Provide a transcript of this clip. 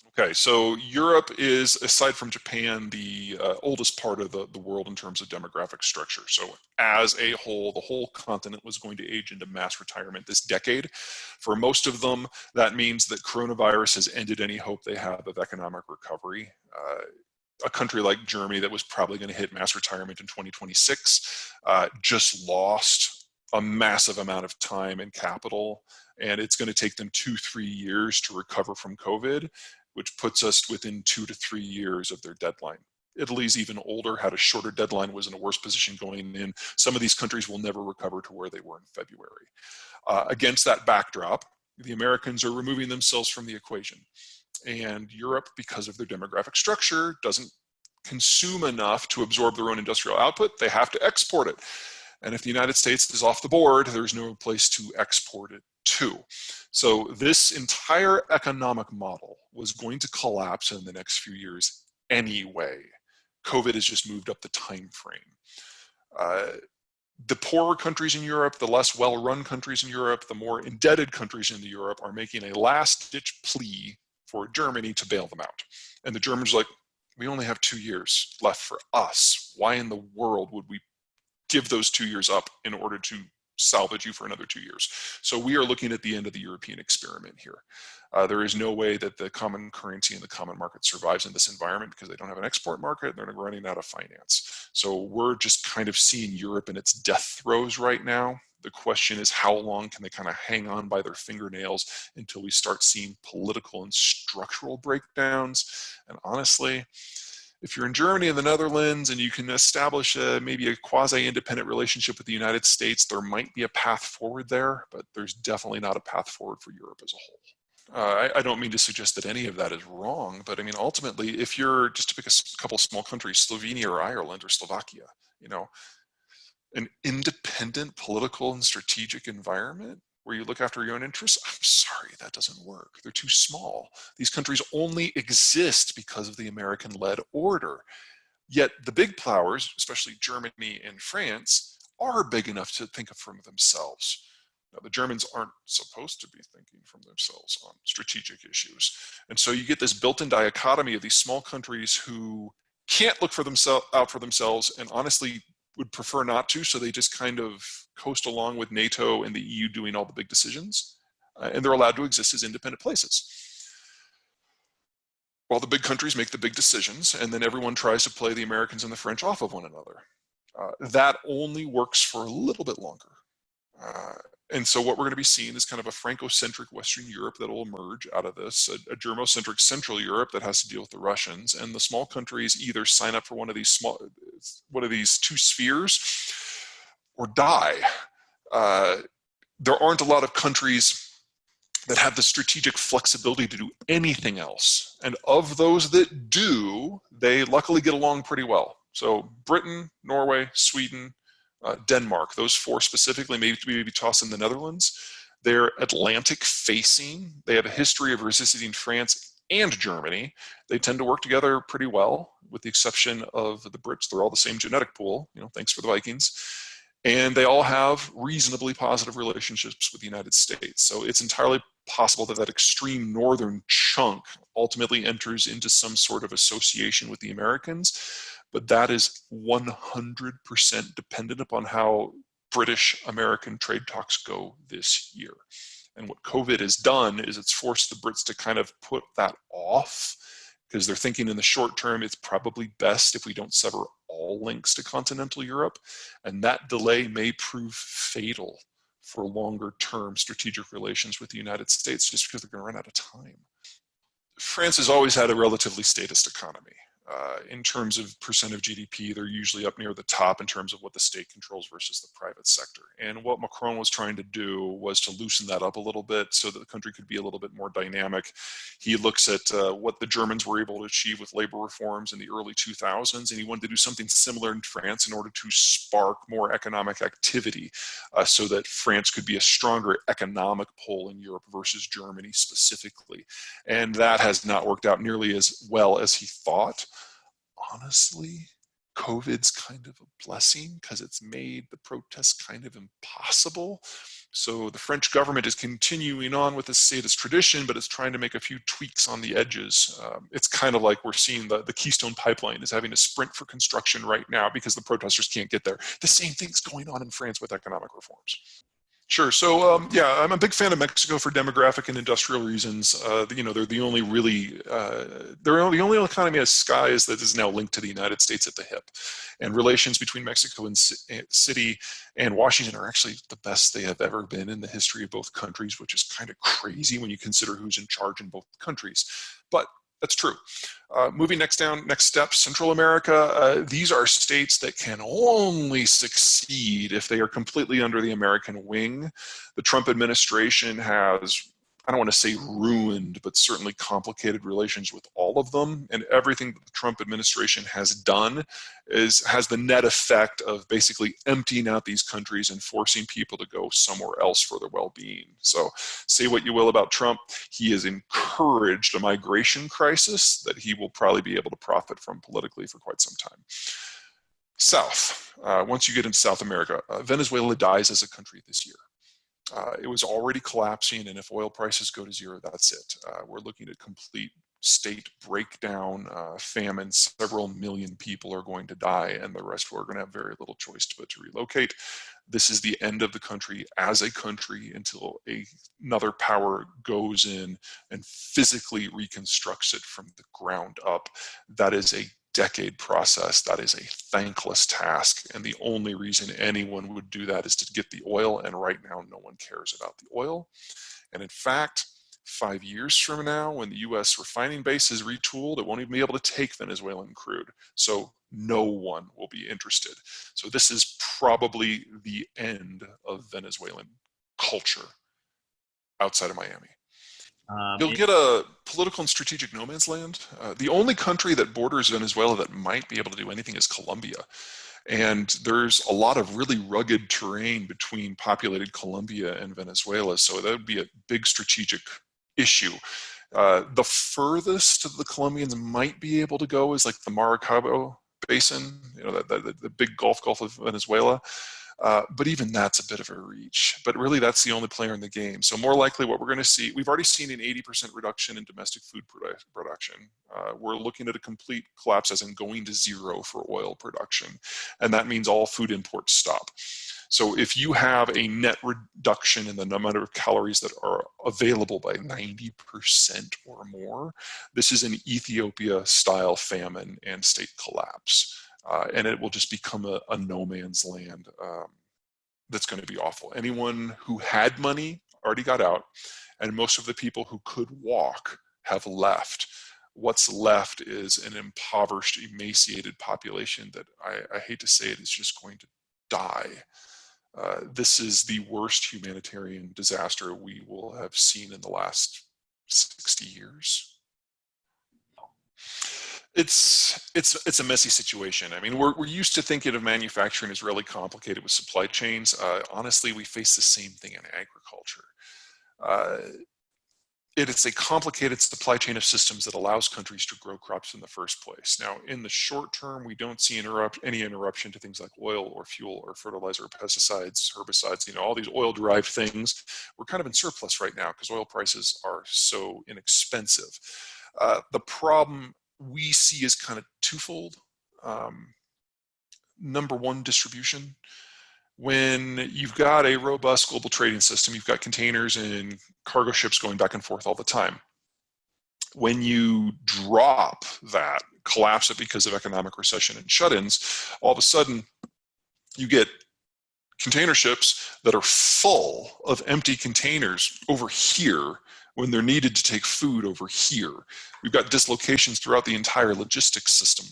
Okay, so Europe is, aside from Japan, the oldest part of the world in terms of demographic structure. So as a whole, the whole continent was going to age into mass retirement this decade. For most of them, that means that coronavirus has ended any hope they have of economic recovery. A country like Germany that was probably going to hit mass retirement in 2026 just lost a massive amount of time and capital, and it's going to take them 2-3 years to recover from COVID, which puts us within 2 to 3 years of their deadline. Italy's even older, had a shorter deadline, was in a worse position going in. Some of these countries will never recover to where they were in February. Against that backdrop, the Americans are removing themselves from the equation. And Europe, because of their demographic structure, doesn't consume enough to absorb their own industrial output. They have to export it. And if the United States is off the board, there's no place to export it to. So this entire economic model was going to collapse in the next few years anyway. COVID has just moved up the time frame. The poorer countries in Europe, the less well-run countries in Europe, the more indebted countries in Europe are making a last-ditch plea for Germany to bail them out. And the Germans are like, we only have 2 years left for us. Why in the world would we give those 2 years up in order to salvage you for another 2 years? So we are looking at the end of the European experiment here. There is no way that the common currency and the common market survives in this environment because they don't have an export market and they're running out of finance. So we're just kind of seeing Europe in its death throes right now. The question is, how long can they kind of hang on by their fingernails until we start seeing political and structural breakdowns? And honestly, if you're in Germany and the Netherlands and you can establish maybe a quasi-independent relationship with the United States, there might be a path forward there, but there's definitely not a path forward for Europe as a whole. I don't mean to suggest that any of that is wrong, but I mean, ultimately, if you're, just to pick a couple small countries, Slovenia or Ireland or Slovakia, you know, an independent political and strategic environment where you look after your own interests, I'm sorry, that doesn't work. They're too small. These countries only exist because of the American-led order. Yet the big powers, especially Germany and France, are big enough to think of from themselves. Now, the Germans aren't supposed to be thinking from themselves on strategic issues. And so you get this built-in dichotomy of these small countries who can't look for out for themselves and honestly would prefer not to, so they just kind of coast along with NATO and the EU doing all the big decisions, and they're allowed to exist as independent places. While the big countries make the big decisions, and then everyone tries to play the Americans and the French off of one another. That only works for a little bit longer. And so what we're going to be seeing is kind of a Franco-centric Western Europe that will emerge out of this, a Germo-centric Central Europe that has to deal with the Russians, and the small countries either sign up for one of these two spheres or die. There aren't a lot of countries that have the strategic flexibility to do anything else. And of those that do, they luckily get along pretty well. So Britain, Norway, Sweden, Denmark, those four specifically, maybe toss in the Netherlands. They're Atlantic facing. They have a history of resisting France and Germany. They tend to work together pretty well, with the exception of the Brits. They're all the same genetic pool, you know, thanks for the Vikings. And they all have reasonably positive relationships with the United States. So it's entirely possible that that extreme northern chunk ultimately enters into some sort of association with the Americans. But that is 100% dependent upon how British-American trade talks go this year. And what COVID has done is it's forced the Brits to kind of put that off, because they're thinking in the short term, it's probably best if we don't sever all links to continental Europe. And that delay may prove fatal for longer term strategic relations with the United States, just because they're going to run out of time. France has always had a relatively statist economy. In terms of percent of GDP, they're usually up near the top in terms of what the state controls versus the private sector. And what Macron was trying to do was to loosen that up a little bit so that the country could be a little bit more dynamic. He looks at what the Germans were able to achieve with labor reforms in the early 2000s, and he wanted to do something similar in France in order to spark more economic activity so that France could be a stronger economic pole in Europe versus Germany specifically. And that has not worked out nearly as well as he thought. Honestly, COVID's kind of a blessing because it's made the protests kind of impossible. So the French government is continuing on with this status tradition, but it's trying to make a few tweaks on the edges. It's kind of like we're seeing the Keystone Pipeline is having a sprint for construction right now because the protesters can't get there. The same thing's going on in France with economic reforms. Sure. So yeah, I'm a big fan of Mexico for demographic and industrial reasons. They're the only really they're the only economy as skies that is now linked to the United States at the hip, and relations between Mexico and City and Washington are actually the best they have ever been in the history of both countries, which is kind of crazy when you consider who's in charge in both countries. But that's true. Moving next step, Central America. These are states that can only succeed if they are completely under the American wing. The Trump administration has, I don't want to say ruined, but certainly complicated relations with all of them. And everything that the Trump administration has done has the net effect of basically emptying out these countries and forcing people to go somewhere else for their well-being. So say what you will about Trump, he has encouraged a migration crisis that he will probably be able to profit from politically for quite some time. South, once you get into South America, Venezuela dies as a country this year. It was already collapsing, and if oil prices go to zero, that's it. We're looking at complete state breakdown, famine. Several million people are going to die, and the rest are going to have very little choice but to relocate. This is the end of the country as a country until another power goes in and physically reconstructs it from the ground up. That is a decade process. That is a thankless task, and the only reason anyone would do that is to get the oil, and right now no one cares about the oil. And in fact, 5 years from now, when the US refining base is retooled, it won't even be able to take Venezuelan crude, so no one will be interested. So this is probably the end of Venezuelan culture outside of Miami. You'll get a political and strategic no man's land. The only country that borders Venezuela that might be able to do anything is Colombia. And there's a lot of really rugged terrain between populated Colombia and Venezuela. So that would be a big strategic issue. The furthest the Colombians might be able to go is like the Maracaibo Basin, the big Gulf of Venezuela. But even that's a bit of a reach. But really, that's the only player in the game. So more likely what we're going to see, we've already seen an 80% reduction in domestic food production. We're looking at a complete collapse as in going to zero for oil production. And that means all food imports stop. So if you have a net reduction in the number of calories that are available by 90% or more, this is an Ethiopia-style famine and state collapse. And it will just become a no man's land that's going to be awful. Anyone who had money already got out, and most of the people who could walk have left. What's left is an impoverished, emaciated population that I hate to say it, is just going to die. This is the worst humanitarian disaster we will have seen in the last 60 years. It's a messy situation. I mean, we're used to thinking of manufacturing as really complicated with supply chains. Honestly, we face the same thing in agriculture. It is a complicated supply chain of systems that allows countries to grow crops in the first place. Now, in the short term, we don't see any interruption to things like oil or fuel or fertilizer or pesticides, herbicides, all these oil-derived things. We're kind of in surplus right now because oil prices are so inexpensive. The problem we see is kind of twofold. Number one, distribution. When you've got a robust global trading system, you've got containers and cargo ships going back and forth all the time. When you drop that, collapse it because of economic recession and shut-ins, all of a sudden you get container ships that are full of empty containers over here when they're needed to take food over here. We've got dislocations throughout the entire logistics system.